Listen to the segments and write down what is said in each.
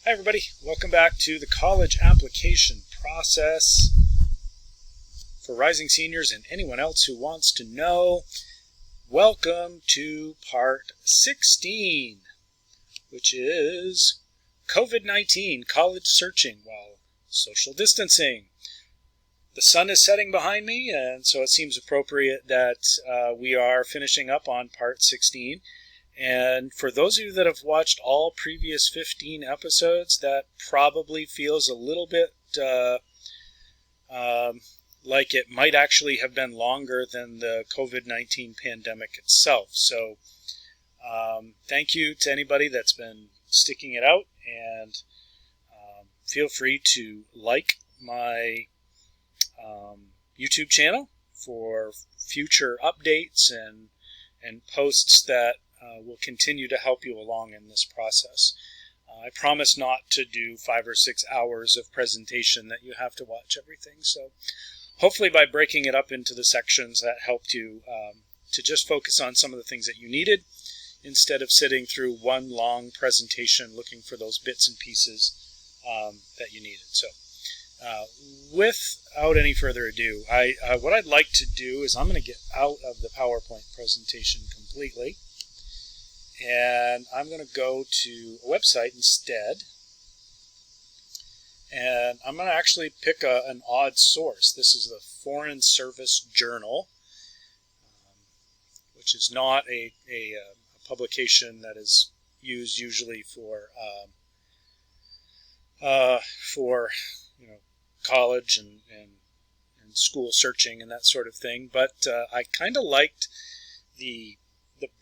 Hi everybody, welcome back to the college application process for rising seniors and anyone else who wants to know. Welcome to part 16, which is COVID-19 college searching while social distancing. The sun is setting behind me, and so it seems appropriate that we are finishing up on part 16. And for those of you that have watched all previous 15 episodes, that probably feels a little bit like it might actually have been longer than the COVID-19 pandemic itself. So thank you to anybody that's been sticking it out, and feel free to like my YouTube channel for future updates and posts that will continue to help you along in this process. I promise not to do 5 or 6 hours of presentation that you have to watch everything. So hopefully by breaking it up into the sections, that helped you to just focus on some of the things that you needed instead of sitting through one long presentation looking for those bits and pieces that you needed. So without any further ado, what I'd like to do is I'm going to get out of the PowerPoint presentation completely. And I'm going to go to a website instead. And I'm going to actually pick an odd source. This is the Foreign Service Journal, which is not a publication that is used usually for college and school searching and that sort of thing. But I kind of liked the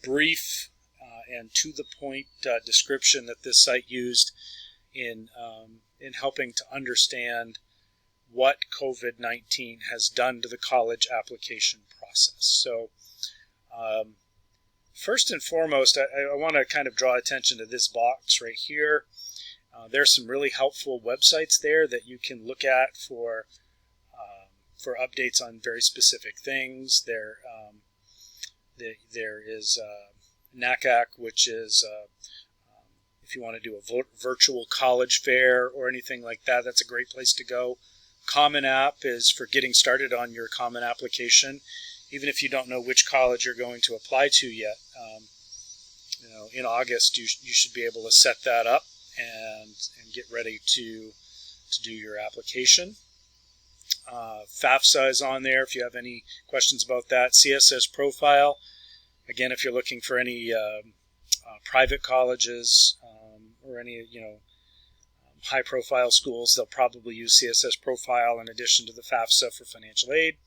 brief and to-the-point description that this site used in helping to understand what COVID-19 has done to the college application process. So first and foremost, I want to kind of draw attention to this box right here. There's some really helpful websites there that you can look at for updates on very specific things. There is NACAC, which is if you want to do a virtual college fair or anything like that, that's a great place to go. Common App is for getting started on your Common application, even if you don't know which college you're going to apply to yet. In August, you should be able to set that up and get ready to do your application. FAFSA is on there if you have any questions about that. CSS Profile. Again, if you're looking for any private colleges or any high-profile schools, they'll probably use CSS Profile in addition to the FAFSA for financial aid.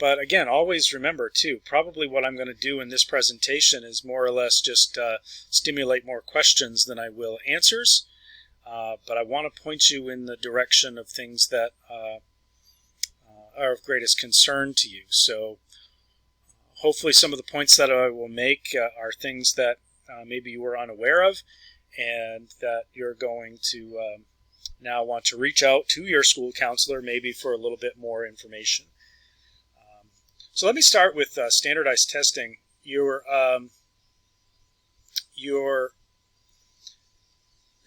But again, always remember too, probably what I'm going to do in this presentation is more or less just stimulate more questions than I will answers. But I want to point you in the direction of things that are of greatest concern to you. So hopefully some of the points that I will make are things that maybe you were unaware of, and that you're going to now want to reach out to your school counselor maybe for a little bit more information. So let me start with standardized testing. Your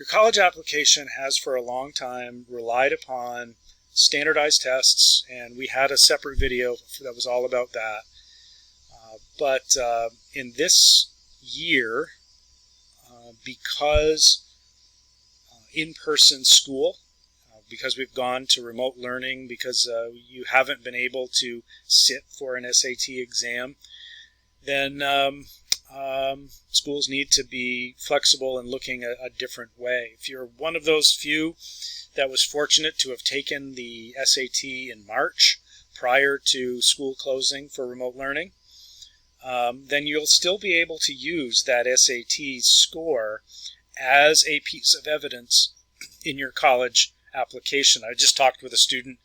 college application has for a long time relied upon standardized tests, and we had a separate video that was all about that. But in this year, because in-person school, because we've gone to remote learning, because you haven't been able to sit for an SAT exam, then schools need to be flexible and looking a different way. If you're one of those few that was fortunate to have taken the SAT in March prior to school closing for remote learning, then you'll still be able to use that SAT score as a piece of evidence in your college application. I just talked with a student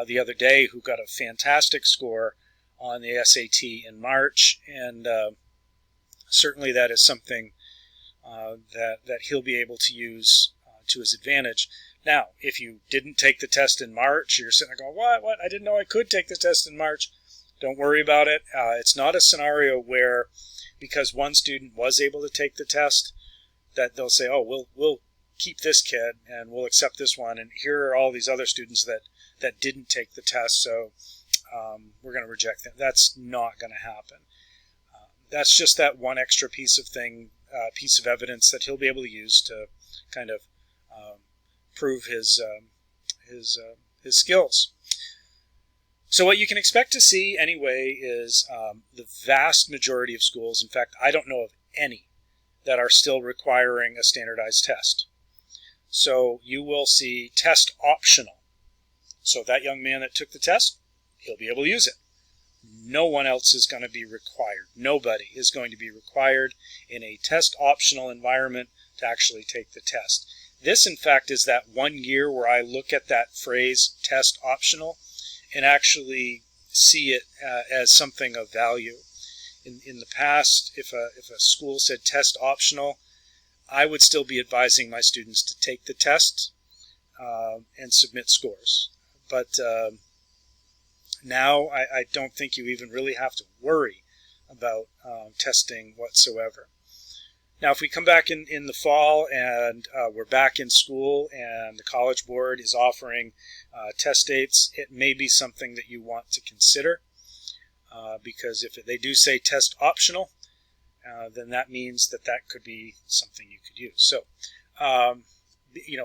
the other day who got a fantastic score on the SAT in March, and certainly that is something that he'll be able to use to his advantage. Now, if you didn't take the test in March, you're sitting there going, what? I didn't know I could take the test in March. Don't worry about it. It's not a scenario where, because one student was able to take the test, that they'll say, oh, we'll keep this kid and we'll accept this one, and here are all these other students that didn't take the test, so we're going to reject them. That's not going to happen. That's just that one extra piece of evidence that he'll be able to use to kind of prove his skills. So what you can expect to see anyway is the vast majority of schools, in fact, I don't know of any that are still requiring a standardized test. So you will see test optional. So that young man that took the test, he'll be able to use it. No one else is going to be required. Nobody is going to be required in a test optional environment to actually take the test. This, in fact, is that 1 year where I look at that phrase, test optional, and actually see it as something of value. In the past, if a school said test optional, I would still be advising my students to take the test and submit scores. But now I don't think you even really have to worry about testing whatsoever. Now, if we come back in the fall and we're back in school and the College Board is offering test dates, it may be something that you want to consider because if they do say test optional, then that means that could be something you could use. So,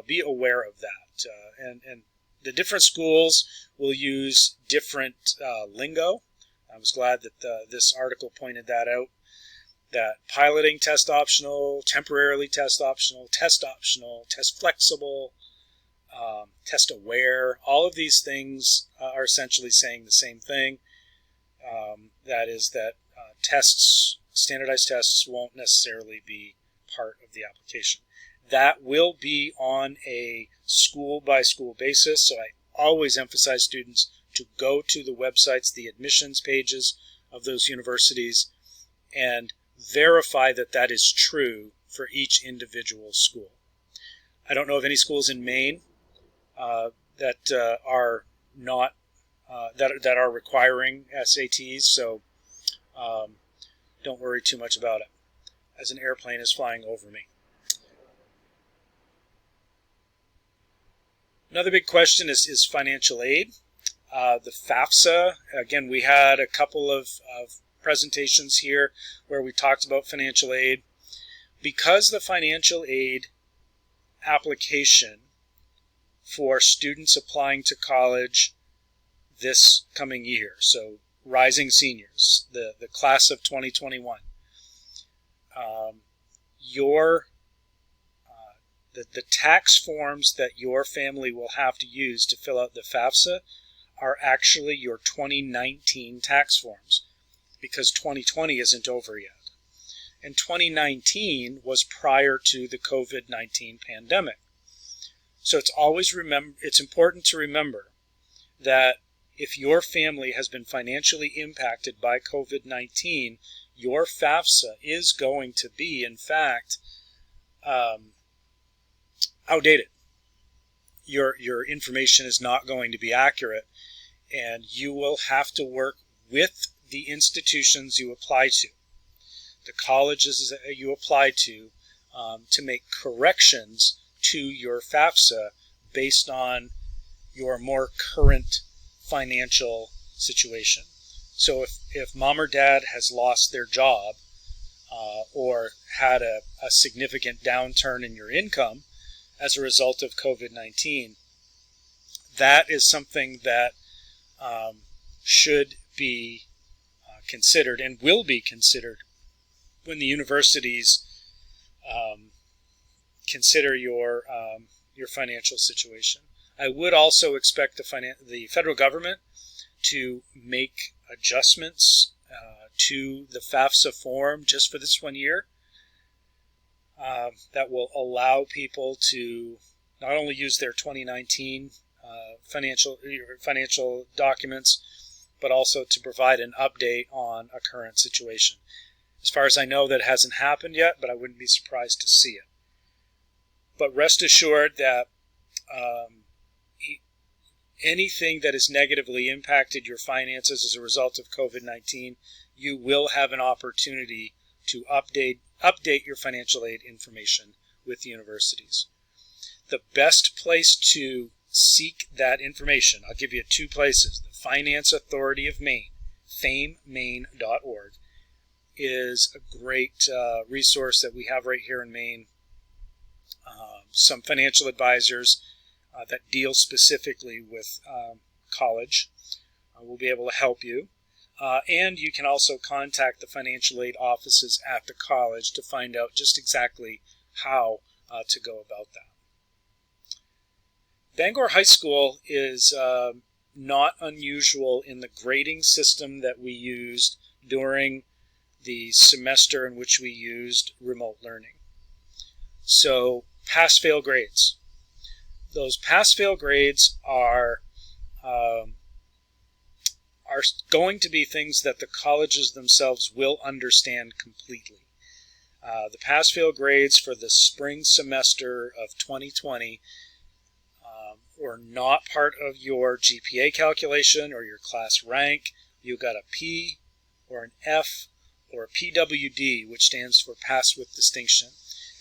be aware of that. And the different schools will use different lingo. I was glad that this article pointed that out, that piloting test optional, temporarily test optional, test flexible, test aware, all of these things are essentially saying the same thing. That is that standardized tests won't necessarily be part of the application. That will be on a school-by-school basis, so I always emphasize students to go to the websites, the admissions pages of those universities, and verify that is true for each individual school. I don't know of any schools in Maine that are not that are requiring SATs, so don't worry too much about it as an airplane is flying over me. Another big question is financial aid. The FAFSA, again, we had a couple of presentations here where we talked about financial aid. Because the financial aid application for students applying to college this coming year, so rising seniors, the class of 2021, the tax forms that your family will have to use to fill out the FAFSA are actually your 2019 tax forms, because 2020 isn't over yet. And 2019 was prior to the COVID-19 pandemic. So it's important to remember that if your family has been financially impacted by COVID-19, your FAFSA is going to be, in fact, outdated. Your information is not going to be accurate, and you will have to work with the institutions you apply to, the colleges that you apply to make corrections to your FAFSA based on your more current financial situation. So if mom or dad has lost their job or had a significant downturn in your income as a result of COVID-19, that is something that should be considered and will be considered when the universities consider your financial situation. I would also expect the federal government to make adjustments to the FAFSA form just for this 1 year that will allow people to not only use their 2019 financial documents, but also to provide an update on a current situation. As far as I know, that hasn't happened yet, but I wouldn't be surprised to see it. But rest assured that anything that has negatively impacted your finances as a result of COVID-19, you will have an opportunity to update update your financial aid information with the universities. The best place to seek that information, I'll give you two places. The Finance Authority of Maine, famemaine.org, is a great resource that we have right here in Maine. Some financial advisors that deal specifically with college will be able to help you. And you can also contact the financial aid offices at the college to find out just exactly how to go about that. Bangor High School is not unusual in the grading system that we used during the semester in which we used remote learning. So pass-fail grades. Those pass-fail grades are going to be things that the colleges themselves will understand completely. The pass-fail grades for the spring semester of 2020 were not part of your GPA calculation or your class rank. You got a P or an F or a PWD, which stands for Pass with Distinction.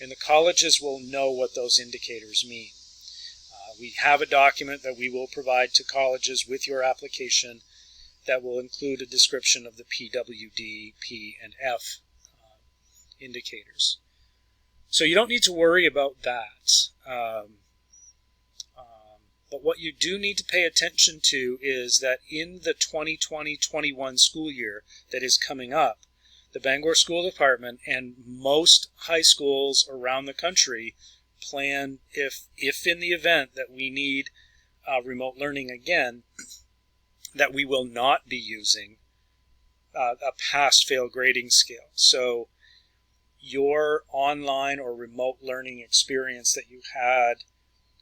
And the colleges will know what those indicators mean. We have a document that we will provide to colleges with your application that will include a description of the PWD, P, and F indicators. So you don't need to worry about that. But what you do need to pay attention to is that in the 2020-21 school year that is coming up, the Bangor School Department and most high schools around the country plan, if in the event that we need remote learning again, that we will not be using a pass-fail grading scale. So your online or remote learning experience that you had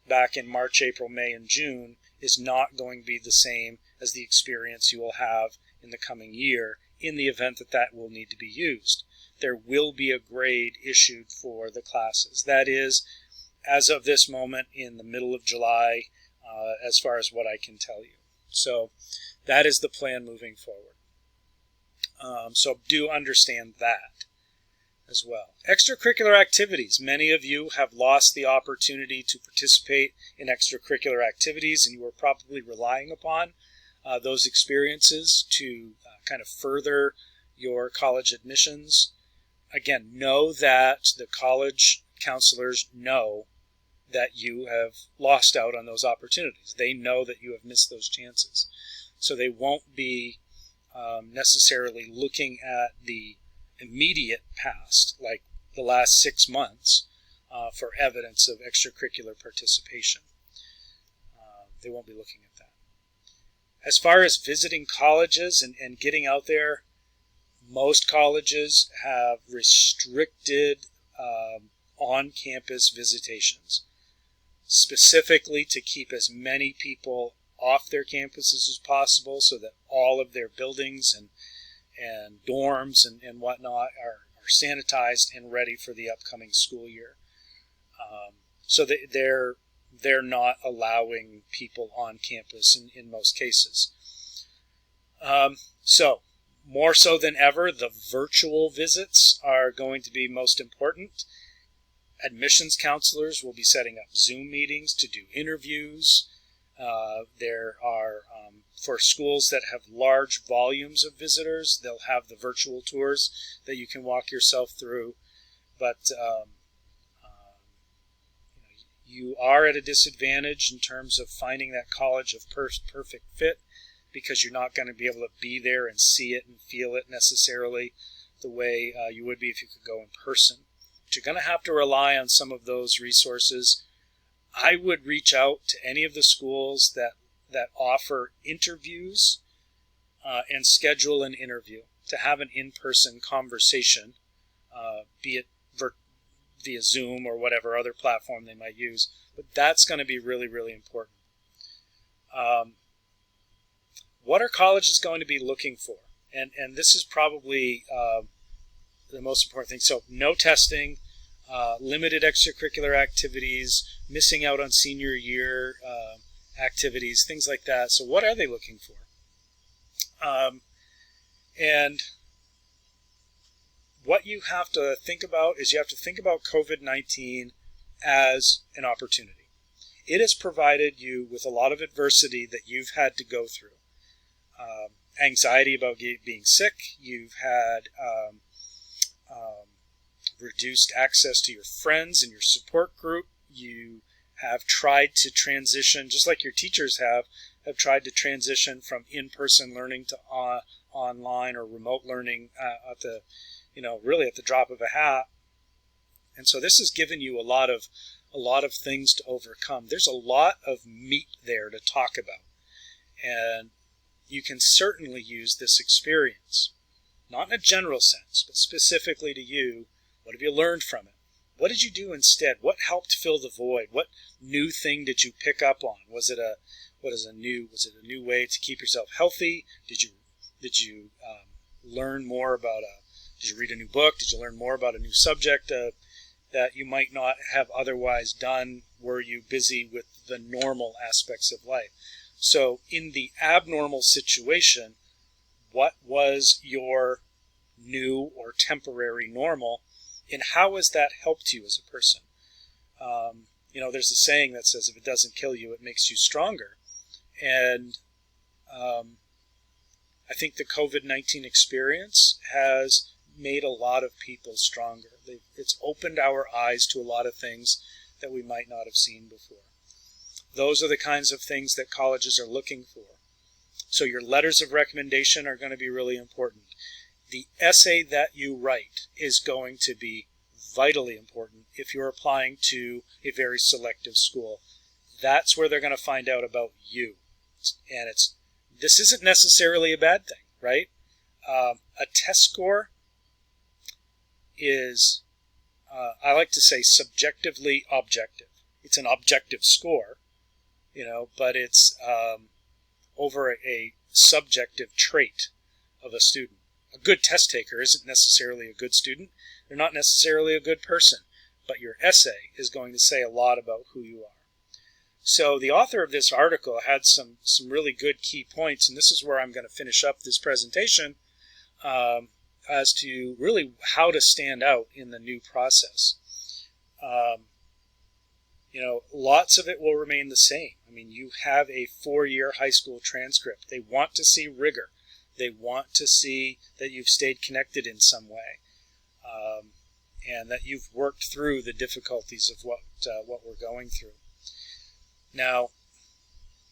back in March, April, May, and June is not going to be the same as the experience you will have in the coming year in the event that that will need to be used. There will be a grade issued for the classes. That is, as of this moment, in the middle of July, as far as what I can tell you. So that is the plan moving forward. So do understand that as well. Extracurricular activities. Many of you have lost the opportunity to participate in extracurricular activities, and you are probably relying upon those experiences to kind of further your college admissions. Again, know that the college counselors know that you have lost out on those opportunities. They know that you have missed those chances. So they won't be necessarily looking at the immediate past, like the last 6 months, for evidence of extracurricular participation. They won't be looking at that. As far as visiting colleges and getting out there, most colleges have restricted on-campus visitations, specifically to keep as many people off their campuses as possible so that all of their buildings and dorms and whatnot are sanitized and ready for the upcoming school year. So they're not allowing people on campus in most cases. So more so than ever, the virtual visits are going to be most important. Admissions counselors will be setting up Zoom meetings to do interviews. There are, for schools that have large volumes of visitors, they'll have the virtual tours that you can walk yourself through. But you are at a disadvantage in terms of finding that college of perfect fit, because you're not going to be able to be there and see it and feel it necessarily the way you would be if you could go in person. But you're going to have to rely on some of those resources. I would reach out to any of the schools that offer interviews and schedule an interview to have an in-person conversation, be it via Zoom or whatever other platform they might use. But that's going to be really, really important. What are colleges going to be looking for? And this is probably the most important thing. So no testing, limited extracurricular activities, missing out on senior year activities, things like that. So what are they looking for? And what you have to think about is you have to think about COVID-19 as an opportunity. It has provided you with a lot of adversity that you've had to go through. Anxiety about being sick. You've had reduced access to your friends and your support group. You have tried to transition, just like your teachers have tried to transition from in-person learning to online or remote learning at the, really at the drop of a hat. And so this has given you a lot of things to overcome. There's a lot of meat there to talk about, and you can certainly use this experience, not in a general sense, but specifically to you. What have you learned from it? What did you do instead? What helped fill the void? What new thing did you pick up on? Was it a new way to keep yourself healthy? Did you learn more about did you read a new book? Did you learn more about a new subject that you might not have otherwise done? Were you busy with the normal aspects of life? So in the abnormal situation, what was your new or temporary normal, and how has that helped you as a person? There's a saying that says, if it doesn't kill you, it makes you stronger. And I think the COVID-19 experience has made a lot of people stronger. It's opened our eyes to a lot of things that we might not have seen before. Those are the kinds of things that colleges are looking for. So your letters of recommendation are going to be really important. The essay that you write is going to be vitally important if you're applying to a very selective school. That's where they're going to find out about you. And this isn't necessarily a bad thing, right? A test score is, I like to say, subjectively objective. It's an objective score, but it's over a subjective trait of a student. A good test taker isn't necessarily a good student. They're not necessarily a good person, but your essay is going to say a lot about who you are. So the author of this article had some really good key points, and this is where I'm going to finish up this presentation as to really how to stand out in the new process. Lots of it will remain the same. I mean, you have a 4-year high school transcript. They want to see rigor. They want to see that you've stayed connected in some way, and that you've worked through the difficulties of what we're going through. Now,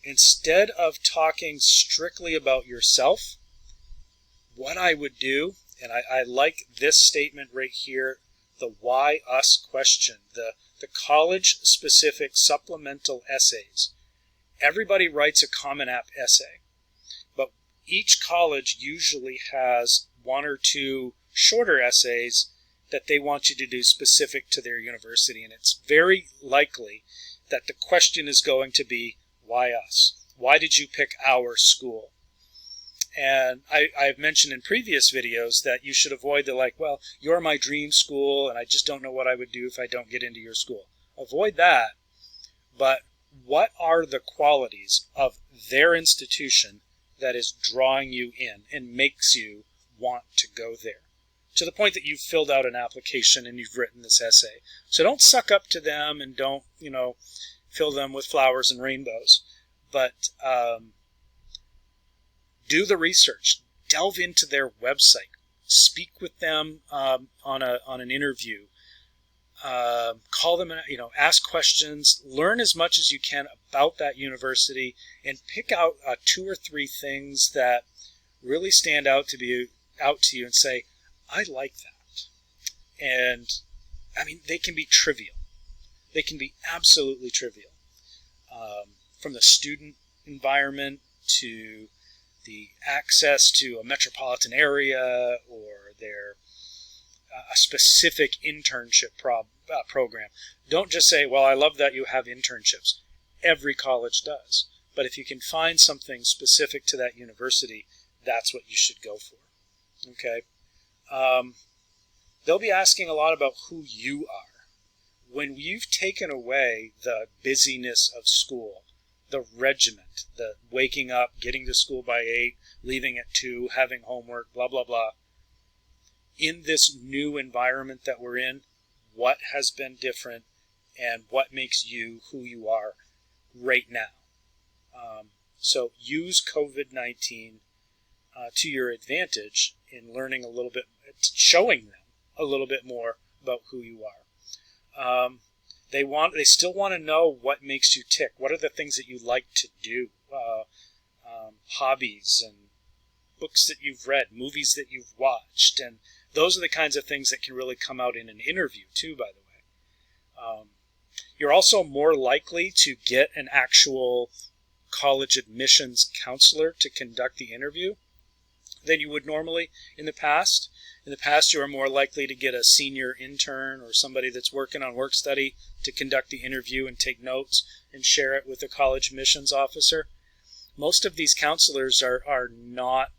instead of talking strictly about yourself, what I would do, and I like this statement right here, the why us question, the college-specific supplemental essays. Everybody writes a Common App essay, but each college usually has 1 or 2 shorter essays that they want you to do specific to their university, and it's very likely that the question is going to be, why us? Why did you pick our school? And I've mentioned in previous videos that you should avoid the you're my dream school and I just don't know what I would do if I don't get into your school. Avoid that. But what are the qualities of their institution that is drawing you in and makes you want to go there? To the point that you've filled out an application and you've written this essay. So don't suck up to them and don't, fill them with flowers and rainbows. But do the research. Delve into their website. Speak with them on an interview. Call them, ask questions. Learn as much as you can about that university and pick out 2 or 3 things that really stand out to you and say, I like that. And, they can be trivial. They can be absolutely trivial. From the student environment to the access to a metropolitan area or a specific internship program. Don't just say, well, I love that you have internships. Every college does. But if you can find something specific to that university, that's what you should go for. Okay? They'll be asking a lot about who you are. When you've taken away the busyness of school, the regiment, the waking up, getting to school by 8, leaving at 2, having homework, blah, blah, blah, in this new environment that we're in, what has been different and what makes you who you are right now. So use COVID-19 to your advantage in learning a little bit, showing them a little bit more about who you are. They still want to know what makes you tick. What are the things that you like to do? Hobbies and books that you've read, movies that you've watched, and those are the kinds of things that can really come out in an interview too, by the way. You're also more likely to get an actual college admissions counselor to conduct the interview than you would normally in the past. In the past, you are more likely to get a senior intern or somebody that's working on work study to conduct the interview and take notes and share it with the college admissions officer. Most of these counselors are not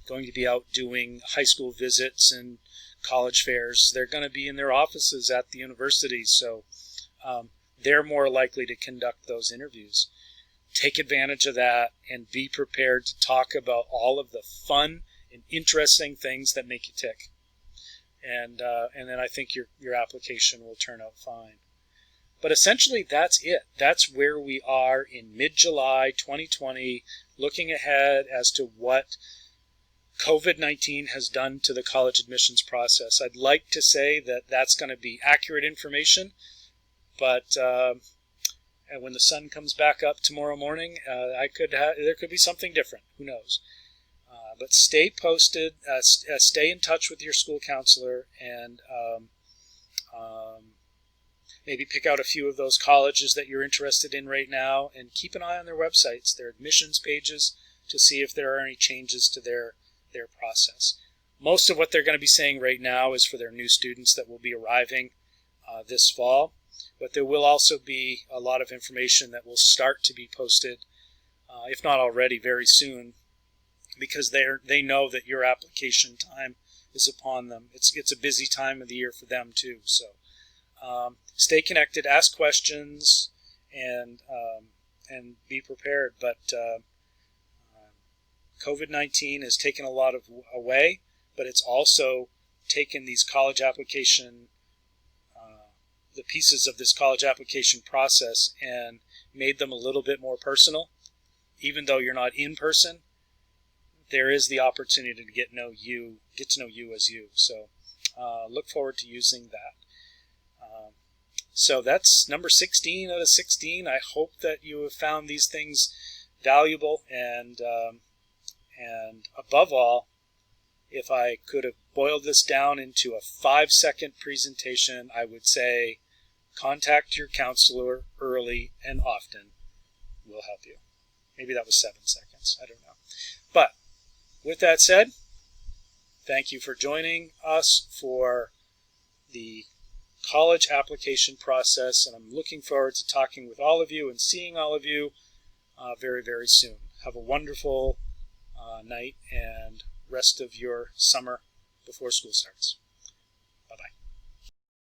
going to be out doing high school visits and college fairs. They're going to be in their offices at the universities, so they're more likely to conduct those interviews. Take advantage of that and be prepared to talk about all of the fun and interesting things that make you tick. And then I think your application will turn out fine. But essentially, that's it. That's where we are in mid-July 2020, looking ahead as to what COVID-19 has done to the college admissions process. I'd like to say that that's going to be accurate information, but and when the sun comes back up tomorrow morning, there could be something different. Who knows? But stay posted. Stay in touch with your school counselor, and maybe pick out a few of those colleges that you're interested in right now, and keep an eye on their websites, their admissions pages, to see if there are any changes to their process. Most of what they're going to be saying right now is for their new students that will be arriving this fall. But there will also be a lot of information that will start to be posted, if not already, very soon, because they know that your application time is upon them. It's a busy time of the year for them too. So stay connected, ask questions, and be prepared. But COVID-19 has taken a lot away, but it's also taken these college application the pieces of this college application process and made them a little bit more personal. Even though you're not in person, there is the opportunity to get to know you as you. So look forward to using that. So that's number 16 out of 16. I hope that you have found these things valuable, and above all, if I could have boiled this down into a 5-second presentation, I would say contact your counselor early and often will help you. Maybe that was 7 seconds. I don't know. But with that said, thank you for joining us for the college application process, and I'm looking forward to talking with all of you and seeing all of you very, very soon. Have a wonderful night and rest of your summer before school starts.